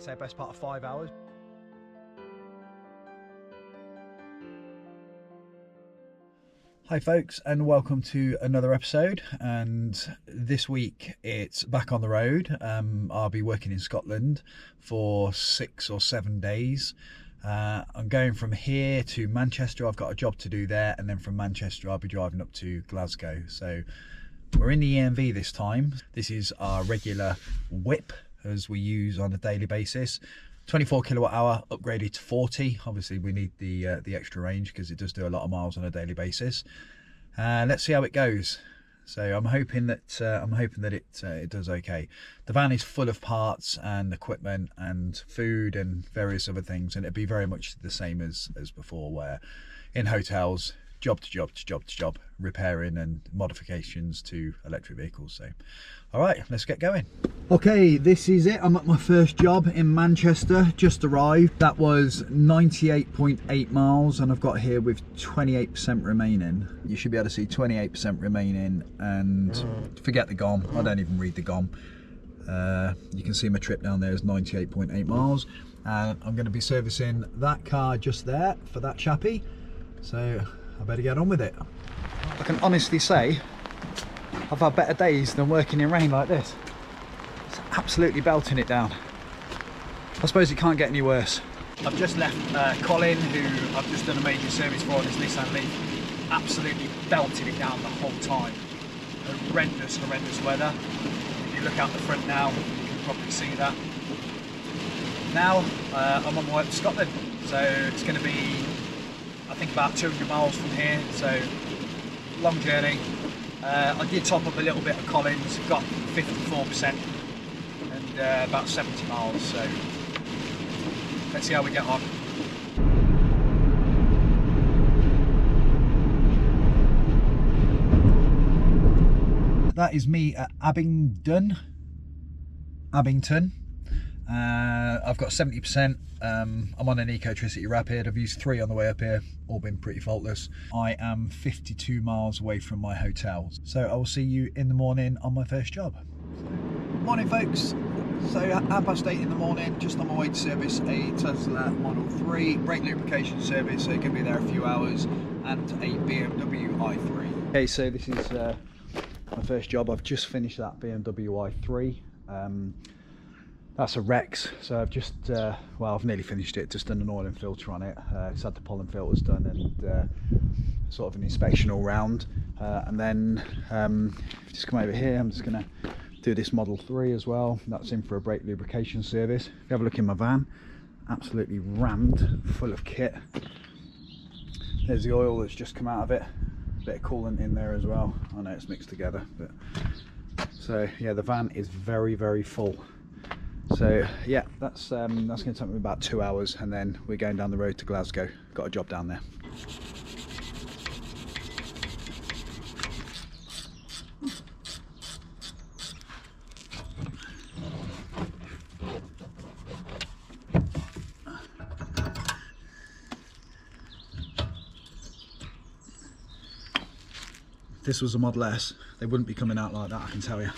say best part of 5 hours. Hi folks, and welcome to another episode. And this week it's back on the road. I'll be working in Scotland for 6 or 7 days. I'm going from here to Manchester. I've got a job to do there, and then from Manchester I'll be driving up to Glasgow. So we're in the EMV this time. This is our regular whip as we use on a daily basis. 24 kilowatt hour, upgraded to 40. Obviously we need the extra range because it does do a lot of miles on a daily basis. Let's see how it goes. So I'm hoping that it does okay. The van is full of parts and equipment and food and various other things, and it'd be very much the same as before, where in hotels, job to job to job to job, repairing and modifications to electric vehicles. So all right, let's get going. Okay, this is it. I'm at my first job in Manchester, just arrived. That was 98.8 miles, and I've got here with 28% remaining. You should be able to see 28% remaining, and forget the GOM. I don't even read the GOM. You can see my trip down there is 98.8 miles, and I'm going to be servicing that car just there for that chappie. So I better get on with it. I can honestly say I've had better days than working in rain like this. It's absolutely belting it down. I suppose it can't get any worse. I've just left Colin, who I've just done a major service for on his Nissan Leaf. Absolutely belted it down the whole time. Horrendous weather. If you look out the front now, you can probably see that. Now I'm on my way up to Scotland, so it's going to be, I think, about 200 miles from here, so long journey. I did top up a little bit of Collins, got 54% and about 70 miles, so let's see how we get on. That is me at Abingdon. I've got 70%. I'm on an Ecotricity Rapid. I've used 3 on the way up here, all been pretty faultless. I am 52 miles away from my hotel, so I will see you in the morning on my first job. Morning folks. So at 8:30 in the morning, just on my way to service a Tesla Model 3, brake lubrication service, so it can be there a few hours, and a BMW i3. Okay, so this is my first job. I've just finished that BMW i3. That's a Rex, so I've just, well, I've nearly finished it, just done an oil and filter on it. Just had the pollen filters done and sort of an inspection all round. And then just come over here, I'm just going to do this Model 3 as well. That's in for a brake lubrication service. If you have a look in my van, absolutely rammed, full of kit. There's the oil that's just come out of it. A bit of coolant in there as well. I know it's mixed together, but so yeah, the van is very full. So yeah, that's going to take me about 2 hours, and then we're going down the road to Glasgow. Got a job down there. If this was a Model S, they wouldn't be coming out like that, I can tell you.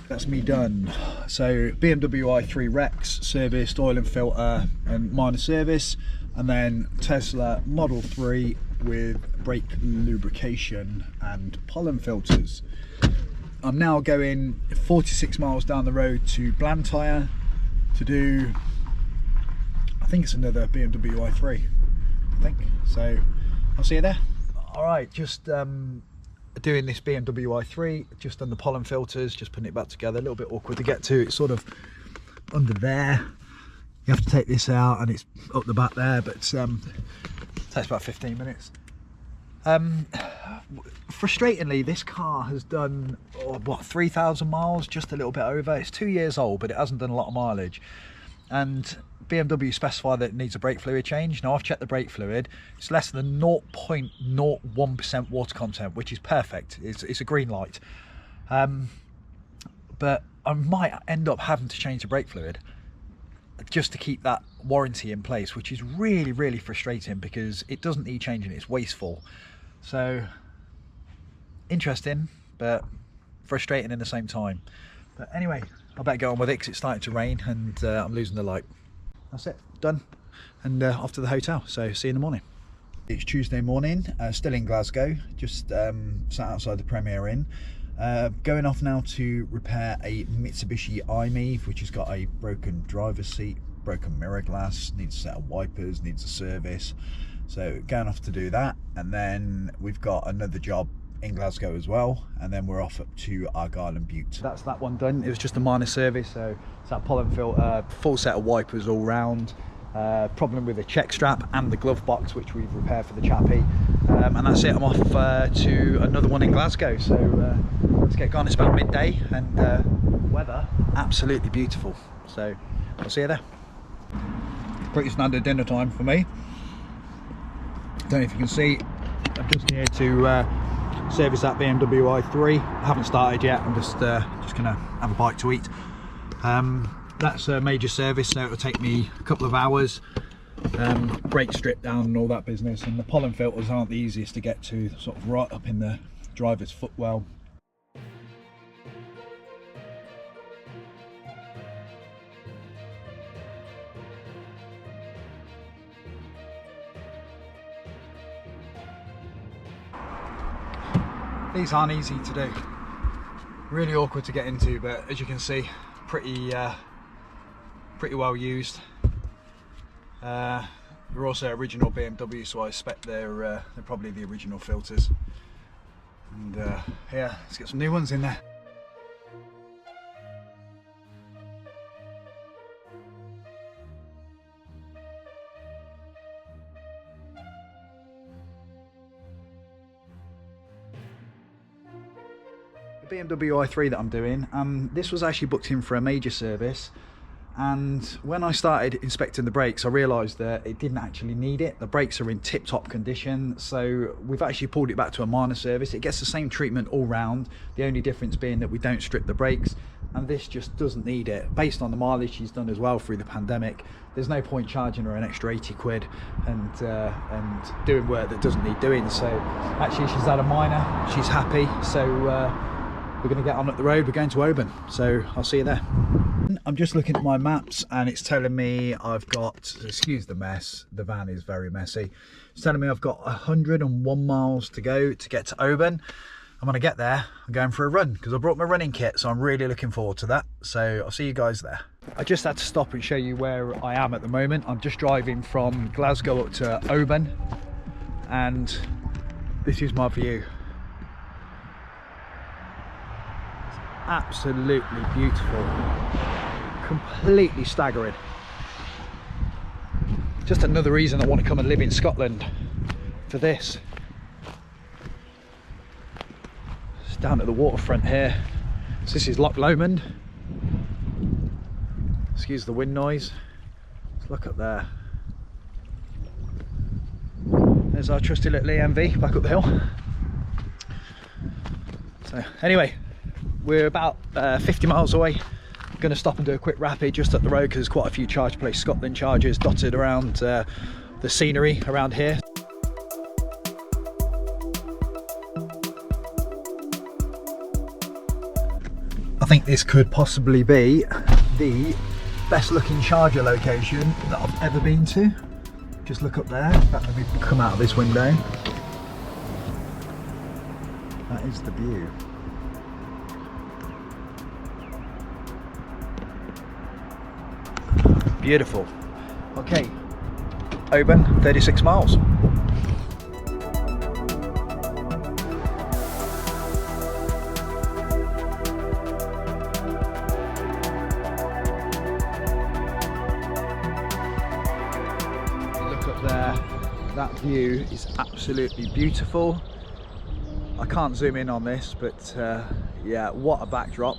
That's me done. So BMW i3 Rex serviced, oil and filter and minor service, and then Tesla Model 3 with brake lubrication and pollen filters. I'm now going 46 miles down the road to Blantyre to do, I think it's another BMW i3, I think. So I'll see you there. All right, just doing this BMW i3, just done the pollen filters, just putting it back together. A little bit awkward to get to, it's sort of under there. You have to take this out and it's up the back there, but it takes about 15 minutes. Frustratingly, this car has done, 3,000 miles, just a little bit over. It's 2 years old, but it hasn't done a lot of mileage. And BMW specify that it needs a brake fluid change. Now, I've checked the brake fluid. It's less than 0.01% water content, which is perfect. It's a green light. But I might end up having to change the brake fluid just to keep that warranty in place, which is really, really frustrating because it doesn't need changing. It's wasteful. So interesting, but frustrating in the same time. But anyway, I better get on with it because it's starting to rain and I'm losing the light. That's it, done, and off to the hotel. So see you in the morning. It's Tuesday morning, still in Glasgow, just sat outside the Premier Inn. Going off now to repair a Mitsubishi i-MiEV, which has got a broken driver's seat, broken mirror glass, needs a set of wipers, needs a service. So going off to do that, and then we've got another job in Glasgow as well, and then we're off up to Argyll and Bute. That's that one done. It was just a minor service, so it's that pollen filter, full set of wipers all round, problem with the check strap and the glove box, which we've repaired for the chappie, and that's it. I'm off to another one in Glasgow, so let's get going. It's about midday and weather absolutely beautiful, so I'll see you there. Pretty standard dinner time for me. Don't know if you can see, I'm just here to service that BMW i3. I haven't started yet. I'm just gonna have a bite to eat. That's a major service, so it'll take me a couple of hours. Brake strip down and all that business, and the pollen filters aren't the easiest to get to, sort of right up in the driver's footwell. These aren't easy to do, really awkward to get into, but as you can see, pretty well used. They're also original BMW, so I expect they're probably the original filters. And yeah, let's get some new ones in there. The BMW i3 that I'm doing, this was actually booked in for a major service, and when I started inspecting the brakes I realised that it didn't actually need it. The brakes are in tip-top condition, so we've actually pulled it back to a minor service. It gets the same treatment all round, the only difference being that we don't strip the brakes, and this just doesn't need it. Based on the mileage she's done as well through the pandemic, there's no point charging her an extra 80 quid and doing work that doesn't need doing. So actually she's had a minor, she's happy, so we're going to get on up the road. We're going to Oban, so I'll see you there. I'm just looking at my maps and it's telling me I've got, excuse the mess, the van is very messy. It's telling me I've got 101 miles to go to get to Oban. I'm going to get there, I'm going for a run because I brought my running kit, so I'm really looking forward to that. So I'll see you guys there. I just had to stop and show you where I am at the moment. I'm just driving from Glasgow up to Oban, and this is my view. Absolutely beautiful, completely staggering. Just another reason I want to come and live in Scotland for this. It's down at the waterfront here. So this is Loch Lomond. Excuse the wind noise. Let's look up there. There's our trusty little EMV back up the hill. So anyway, we're about 50 miles away. I'm going to stop and do a quick rapid just up the road because there's quite a few Charge Place Scotland chargers dotted around the scenery around here. I think this could possibly be the best looking charger location that I've ever been to. Just look up there. In fact, let me come out of this window. That is the view. Beautiful. Okay, Oban, 36 miles. Look up there, that view is absolutely beautiful. I can't zoom in on this, but yeah, what a backdrop.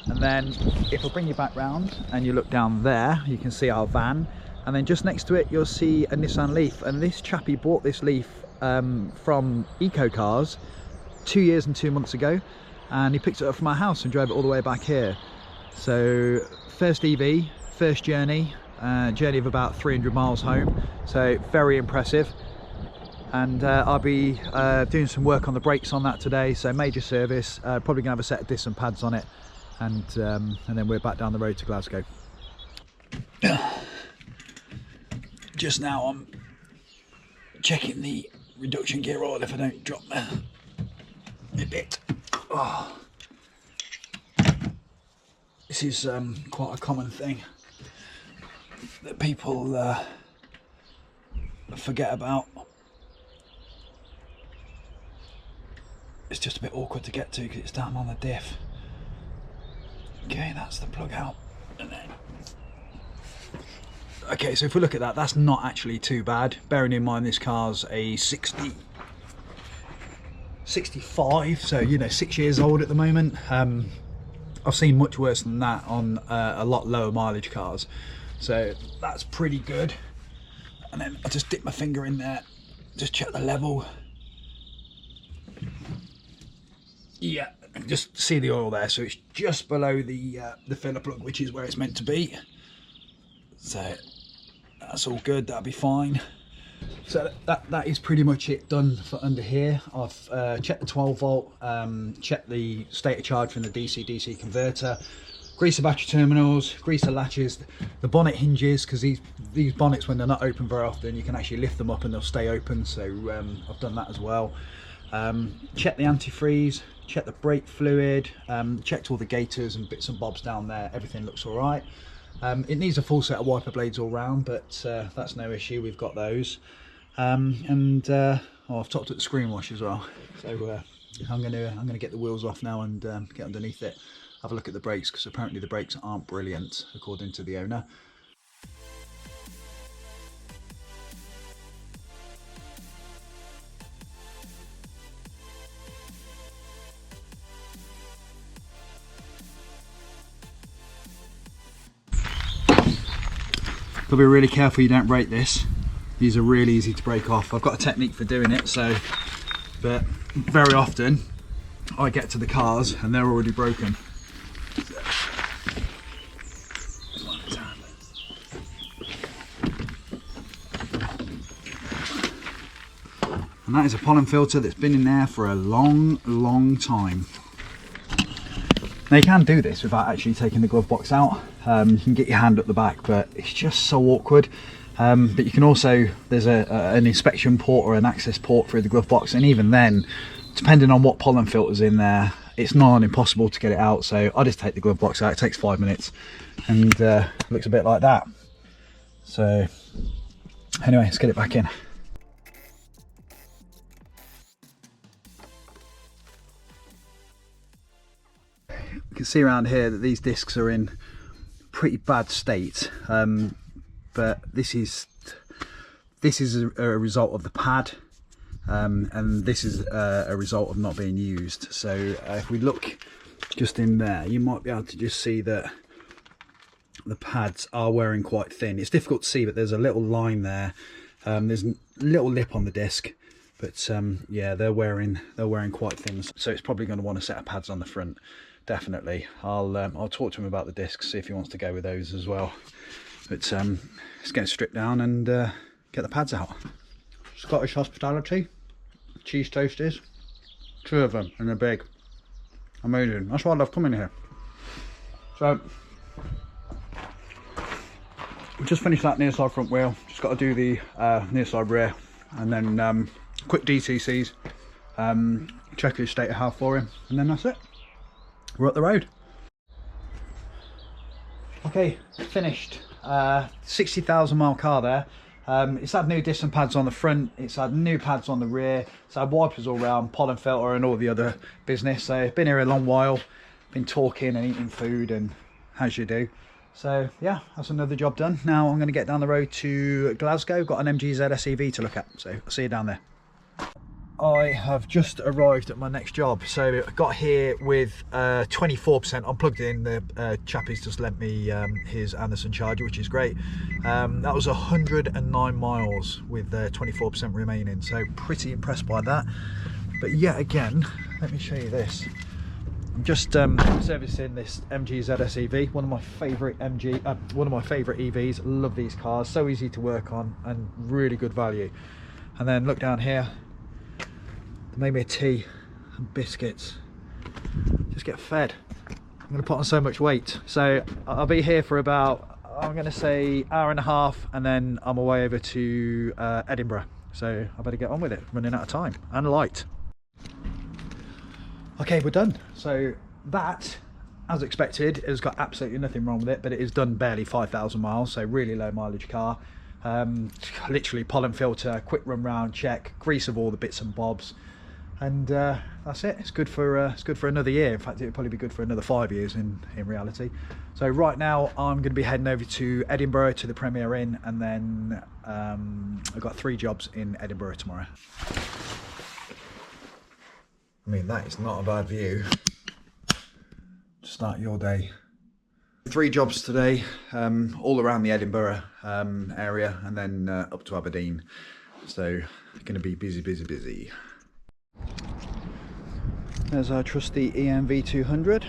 And then if I bring you back round and you look down there, you can see our van, and then just next to it you'll see a Nissan Leaf. And this chappie bought this Leaf from Eco Cars 2 years and 2 months ago, and he picked it up from our house and drove it all the way back here. So first EV, first journey of about 300 miles home, so very impressive. And I'll be doing some work on the brakes on that today, so major service, probably gonna have a set of disc and pads on it, and then we're back down the road to Glasgow. Just now I'm checking the reduction gear oil if I don't drop a bit. Oh. This is quite a common thing that people forget about. It's just a bit awkward to get to because it's down on the diff. Okay, that's the plug out. And then... okay, so if we look at that, that's not actually too bad. Bearing in mind this car's a 65, so you know, 6 years old at the moment. I've seen much worse than that on a lot lower mileage cars, so that's pretty good. And then I just dip my finger in there, just check the level. Yeah, and just see the oil there, so it's just below the filler plug, which is where it's meant to be. So that's all good, that'll be fine. So that is pretty much it done for under here. I've checked the 12 volt, checked the state of charge from the DC-DC converter, greased the battery terminals, greased the latches, the bonnet hinges, because these bonnets, when they're not open very often, you can actually lift them up and they'll stay open, so I've done that as well. Checked the antifreeze, checked the brake fluid, checked all the gaiters and bits and bobs down there. Everything looks all right. It needs a full set of wiper blades all round, but that's no issue, we've got those. Oh, I've topped up the screen wash as well, so I'm gonna get the wheels off now and get underneath it, have a look at the brakes, because apparently the brakes aren't brilliant according to the owner. Got to be really careful you don't break this. These are really easy to break off. I've got a technique for doing it, so, but very often I get to the cars and they're already broken. And that is a pollen filter that's been in there for a long time. Now you can do this without actually taking the glove box out. You can get your hand up the back, but it's just so awkward. But you can also, there's an inspection port or an access port through the glove box, and even then, depending on what pollen filter's in there, it's not impossible to get it out. So I just take the glove box out, it takes 5 minutes, and looks a bit like that. So anyway, let's get it back in. You can see around here that these discs are in pretty bad state, but this is a result of the pad, and this is a result of not being used. So if we look just in there, you might be able to just see that the pads are wearing quite thin. It's difficult to see, but there's a little line there. There's a little lip on the disc, but yeah, they're wearing quite thin, so it's probably going to want a set of pads on the front. Definitely. I'll talk to him about the discs, see if he wants to go with those as well. But let's get it stripped down and get the pads out. Scottish hospitality, cheese toasties, 2 of them in a bag. Amazing. That's why I love coming here. So we just finished that near side front wheel. Just got to do the near side rear, and then quick DTCs, check his state of health for him, and then that's it. We're up the road. Okay, finished. 60,000 mile car there. It's had new disc and pads on the front, it's had new pads on the rear, it's had wipers all round, pollen filter and all the other business. So been here a long while, been talking and eating food, and as you do. So yeah, that's another job done. Now I'm going to get down the road to Glasgow. Got an MG ZS EV to look at, so I'll see you down there. I have just arrived at my next job. So I got here with 24%. I'm plugged in. The chappie's just lent me his Anderson charger, which is great. That was 109 miles with 24% remaining. So pretty impressed by that. But yet again, let me show you this. I'm just servicing this MG ZS EV, one of my favourite EVs. Love these cars, so easy to work on and really good value. And then look down here, they made me a tea and biscuits. Just get fed. I'm going to put on so much weight, so I'll be here for about, I'm going to say, hour and a half, and then I'm away over to Edinburgh. So I better get on with it, running out of time and light. Okay, we're done. So that, as expected, has got absolutely nothing wrong with it, but it is done barely 5,000 miles, so really low mileage car. Literally pollen filter, quick run round check, grease of all the bits and bobs, and that's it. It's good for another year. In fact, it'll probably be good for another 5 years in reality. So right now I'm going to be heading over to Edinburgh to the Premier Inn, and then I've got 3 jobs in Edinburgh tomorrow. I mean, that is not a bad view to start your day. 3 jobs today, all around the Edinburgh area, and then up to Aberdeen. So going to be busy. There's our trusty EMV 200.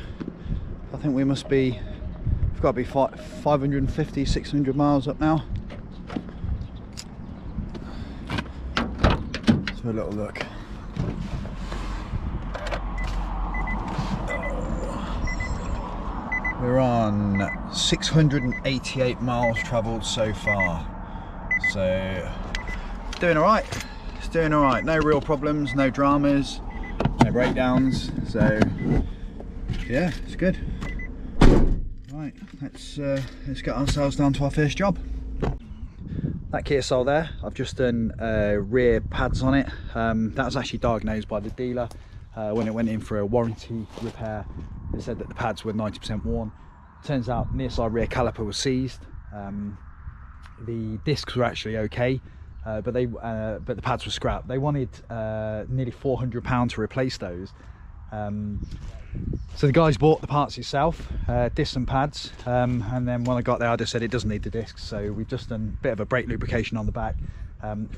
I think we must be, we've got to be 550, 600 miles up now. Let's have a little look. We're on 688 miles travelled so far, so doing all right. It's doing all right. No real problems, no dramas, no breakdowns. So yeah, it's good. Right, let's get ourselves down to our first job. That Kia Soul there, I've just done rear pads on it. That was actually diagnosed by the dealer when it went in for a warranty repair. They said that the pads were 90% worn. Turns out near side rear caliper was seized. The discs were actually okay, but the pads were scrapped. They wanted nearly £400 to replace those. So the guys bought the parts itself, discs and pads, and then when I got there I just said it doesn't need the discs, so we've just done a bit of a brake lubrication on the back,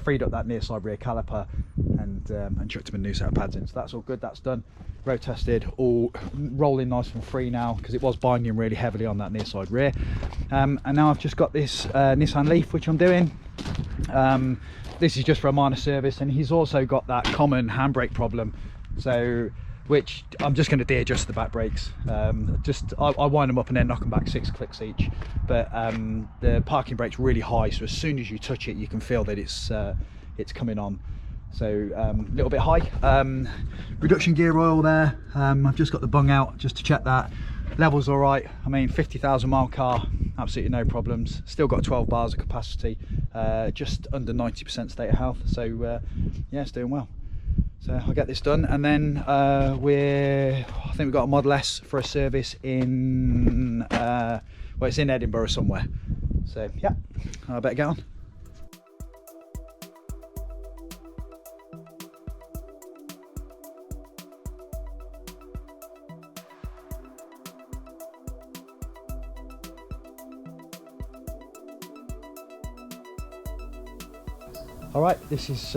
freed up that near side rear caliper, and chucked them a new set of pads in. So that's all good, that's done. Road tested, all rolling nice and free now, because it was binding really heavily on that near side rear. And now I've just got this Nissan Leaf which I'm doing. This is just for a minor service, and he's also got that common handbrake problem, so which I'm just going to de-adjust the back brakes. I wind them up and then knock them back 6 clicks each, but the parking brake's really high, so as soon as you touch it you can feel that it's coming on. So a little bit high. Reduction gear oil there. I've just got the bung out just to check that level's all right. I mean, 50,000 mile car, absolutely no problems. Still got 12 bars of capacity, just under 90% state of health. So yeah, it's doing well. So I'll get this done, and then I think we've got a Model S for a service in well, it's in Edinburgh somewhere. So yeah, I better get on. All right, this is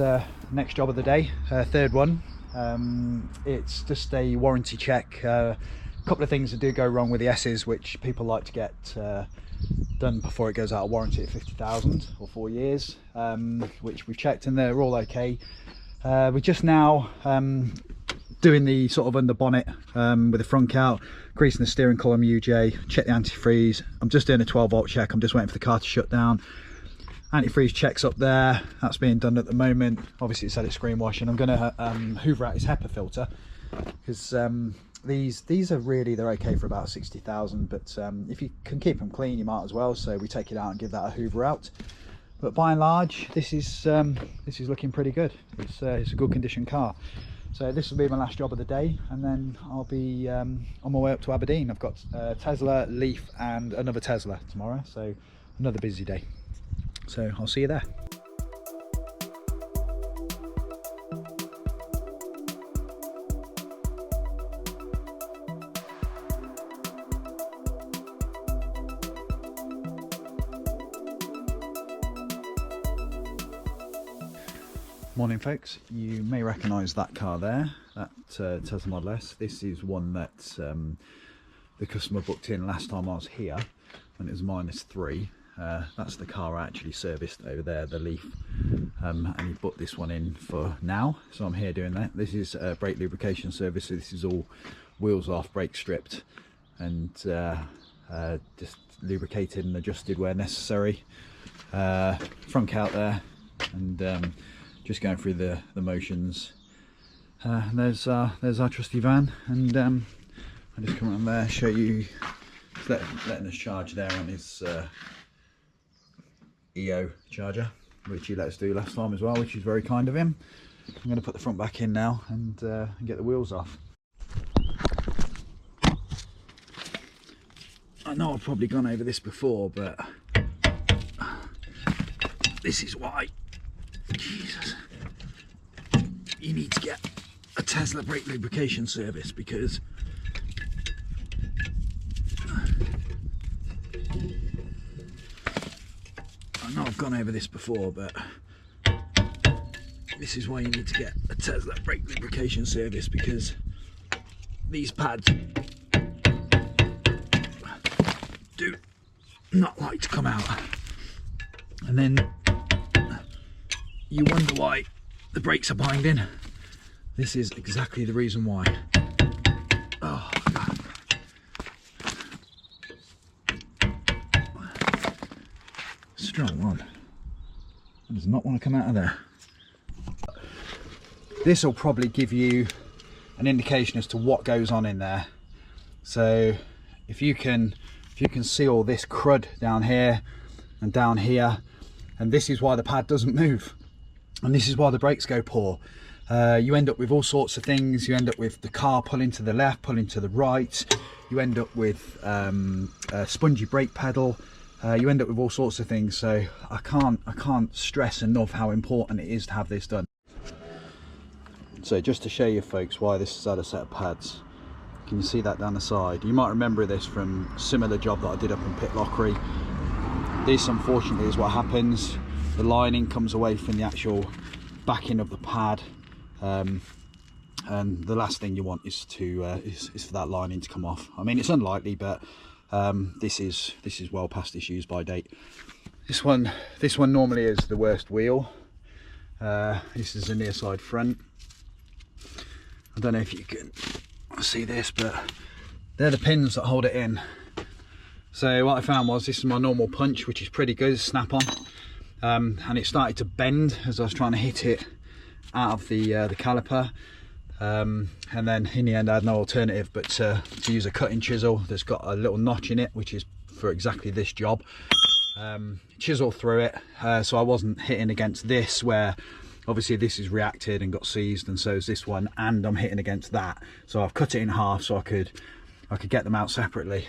next job of the day, third one. It's just a warranty check. A couple of things that do go wrong with the S's, which people like to get done before it goes out of warranty at 50,000 or 4 years, which we've checked and they're all okay. We're just now doing the sort of under bonnet with the front out, greasing the steering column UJ, check the antifreeze. I'm just doing a 12 volt check. I'm just waiting for the car to shut down. Antifreeze checks up there, that's being done at the moment. Obviously it's had its screen wash, and I'm going to hoover out his HEPA filter, because these are really, they're okay for about 60,000, but if you can keep them clean you might as well. So we take it out and give that a hoover out. But by and large this is looking pretty good. It's a good condition car. So this will be my last job of the day, and then I'll be on my way up to Aberdeen. I've got Tesla, Leaf and another Tesla tomorrow, so another busy day. So I'll see you there. Morning folks, you may recognise that car there, that Tesla Model S. This is one that the customer booked in last time I was here when it was -3. That's the car I actually serviced over there, the Leaf, and he booked this one in for now, so I'm here doing that. This is a brake lubrication service, so this is all wheels off, brake stripped, and just lubricated and adjusted where necessary. Front out there, and just going through the motions. There's our trusty van, and I'll just come around there, show you, letting us charge there on his EO charger, which he let us do last time as well, which is very kind of him. I'm going to put the front back in now and get the wheels off. I know I've probably gone over this before, but this is why, Jesus, you need to get a Tesla brake lubrication service, because I know I've gone over this before, but this is why you need to get a Tesla brake lubrication service, because these pads do not like to come out, and then you wonder why the brakes are binding. This is exactly the reason why. Oh God. Strong one. It does not want to come out of there. This will probably give you an indication as to what goes on in there. So if you can see all this crud down here and down here, and this is why the pad doesn't move, and this is why the brakes go poor. You end up with all sorts of things. You end up with the car pulling to the left, pulling to the right. You end up with a spongy brake pedal. You end up with all sorts of things. So I can't stress enough how important it is to have this done. So just to show you folks why this has had a set of pads. Can you see that down the side? You might remember this from a similar job that I did up in Pitlochry. This unfortunately is what happens. The lining comes away from the actual backing of the pad, and the last thing you want is for that lining to come off. I mean, it's unlikely, but this is well past its use by date. This one normally is the worst wheel. This is a near side front. I don't know if you can see this, but they're the pins that hold it in. So what I found was, this is my normal punch, which is pretty good, snap on. And it started to bend as I was trying to hit it out of the caliper, and then in the end I had no alternative but to use a cutting chisel that's got a little notch in it, which is for exactly this job. Chisel through it, so I wasn't hitting against this, where obviously this is reacted and got seized, and so is this one, and I'm hitting against that. So I've cut it in half so I could get them out separately.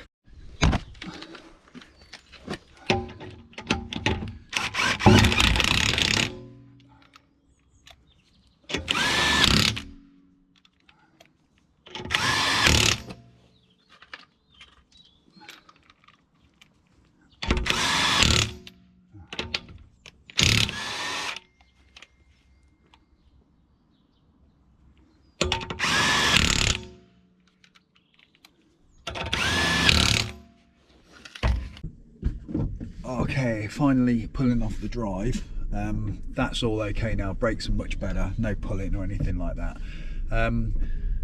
Okay, finally pulling off the drive. That's all okay now. Brakes are much better, no pulling or anything like that.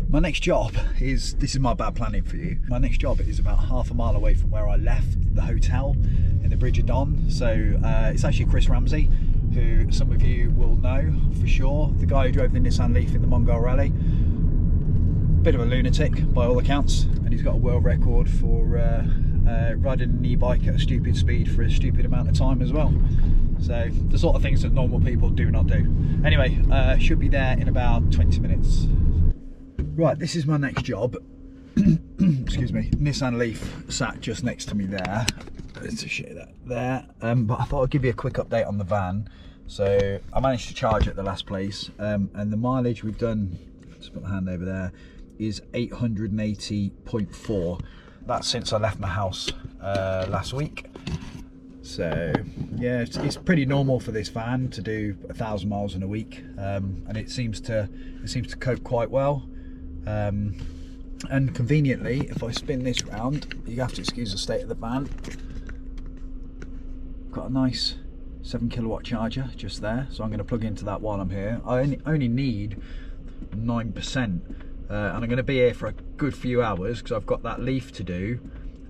My next job is, this is my bad planning for you, my next job is about half a mile away from where I left the hotel in the Bridge of Don. So it's actually Chris Ramsey, who some of you will know for sure, the guy who drove the Nissan Leaf in the Mongol Rally. Bit of a lunatic by all accounts, and he's got a world record for riding an e-bike at a stupid speed for a stupid amount of time as well. So the sort of things that normal people do not do. Anyway, should be there in about 20 minutes. Right, this is my next job. Excuse me. Nissan Leaf sat just next to me there. Let's show that there. But I thought I'd give you a quick update on the van. So I managed to charge at the last place, and the mileage we've done, just put my hand over there, is 880.4. That's since I left my house last week. So yeah, it's pretty normal for this van to do 1,000 miles in a week, and it seems to cope quite well. And conveniently, if I spin this round, you have to excuse the state of the van. Got a nice 7 kilowatt charger just there, so I'm going to plug into that while I'm here. I only need 9%, and I'm going to be here for a good few hours because I've got that Leaf to do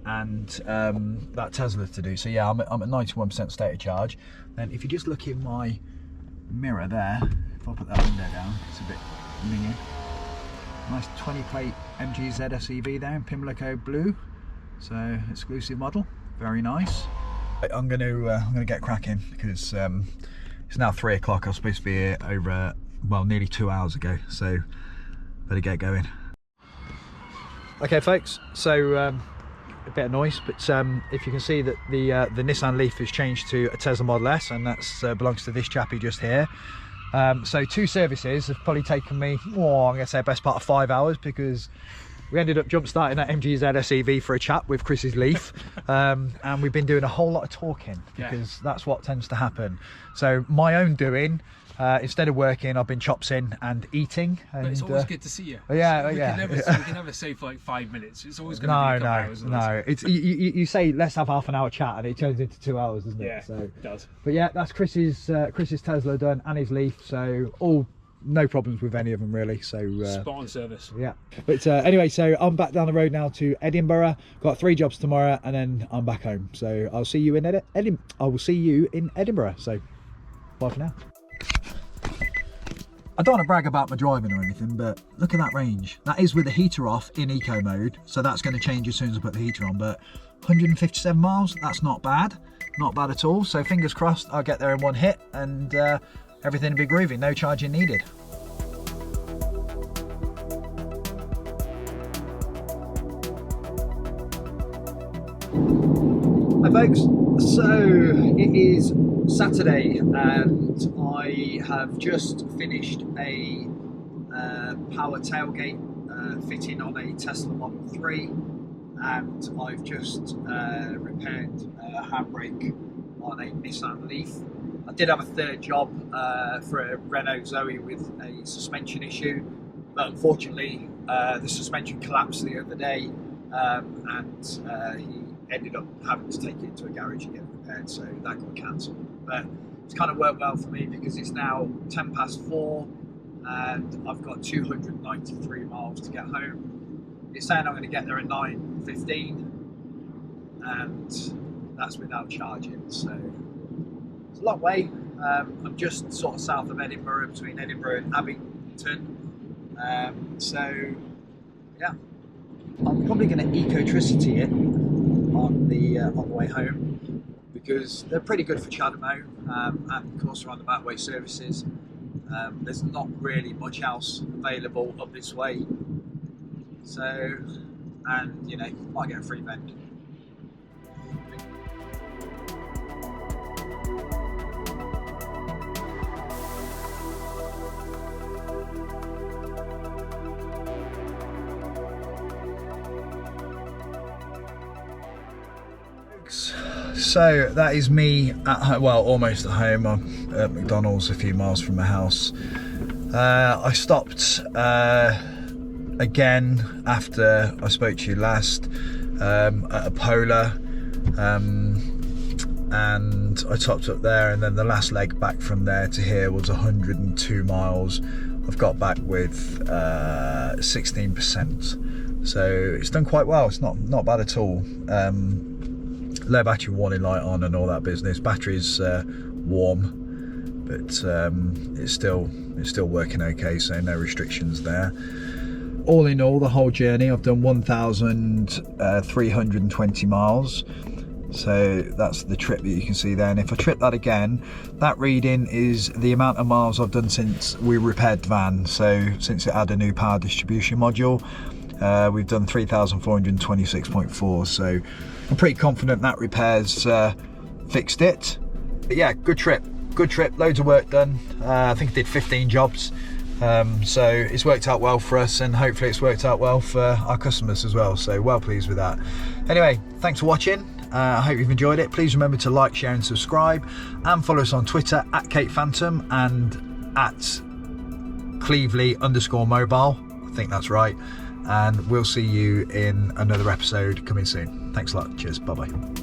and that Tesla to do. So yeah, I'm at 91% state of charge. And if you just look in my mirror there, if I put that window down, it's a bit minging. Nice 20 plate MG ZS EV there in Pimlico blue, so exclusive model, very nice. I'm gonna get cracking because it's now 3 o'clock. I was supposed to be here over, well, nearly 2 hours ago, so better get going. Okay folks, so a bit of noise, but if you can see that the Nissan Leaf has changed to a Tesla Model S, and that belongs to this chappie just here. So 2 services have probably taken me, I'm going to say best part of 5 hours, because we ended up jump starting that MG ZS EV for a chat with Chris's Leaf, and we've been doing a whole lot of talking because that's what tends to happen. So my own doing, instead of working, I've been chopsing and eating. And, but it's always good to see you. Yeah, we yeah. we can never say for like 5 minutes. It's always going to be a couple hours. No. It's you say let's have half an hour chat, and it turns into 2 hours, doesn't it? Yeah, so it does. But yeah, that's Chris's Tesla done, and his Leaf. So all no problems with any of them really. So spot on service. Yeah. But anyway, so I'm back down the road now to Edinburgh. Got 3 jobs tomorrow, and then I'm back home. So I'll see you in I will see you in Edinburgh. So bye for now. I don't want to brag about my driving or anything, but look at that range. That is with the heater off in eco mode, so that's going to change as soon as I put the heater on. But 157 miles, that's not bad. Not bad at all. So fingers crossed I'll get there in one hit, and everything will be groovy. No charging needed. Hi folks, so it is Saturday and I have just finished a power tailgate fitting on a Tesla Model 3, and I've just repaired a handbrake on a Nissan Leaf. I did have a 3rd job for a Renault Zoe with a suspension issue, but unfortunately the suspension collapsed the other day, and he ended up having to take it to a garage and get it repaired, so that got cancelled. But it's kind of worked well for me because it's now 4:10 and I've got 293 miles to get home. It's saying I'm going to get there at 9:15, and that's without charging, so it's a long way. I'm just sort of south of Edinburgh, between Edinburgh and Abington, so yeah, I'm probably going to Ecotricity it on the way home, because they're pretty good for Chademo, and of course they're on the motorway services. There's not really much else available up this way, so, and you know, might get a free vend. So that is me at home, well, almost at home. I'm at McDonald's a few miles from my house. I stopped again after I spoke to you last at a Polar, and I topped up there, and then the last leg back from there to here was 102 miles. I've got back with 16%, so it's done quite well. It's not bad at all. Low battery warning light on and all that business. Battery's warm, but it's still working okay, so no restrictions there. All in all, the whole journey I've done 1,320 miles. So that's the trip that you can see there, and if I trip that again, that reading is the amount of miles I've done since we repaired the van. So since it had a new power distribution module, we've done 3,426.4, so I'm pretty confident that repairs fixed it. But yeah, good trip, loads of work done. I think I did 15 jobs, so it's worked out well for us, and hopefully it's worked out well for our customers as well, so well pleased with that. Anyway, thanks for watching. I hope you've enjoyed it. Please remember to like, share and subscribe, and follow us on Twitter at Cape Phantom and at Cleveley_mobile. I think that's right. And we'll see you in another episode coming soon. Thanks a lot. Cheers. Bye bye.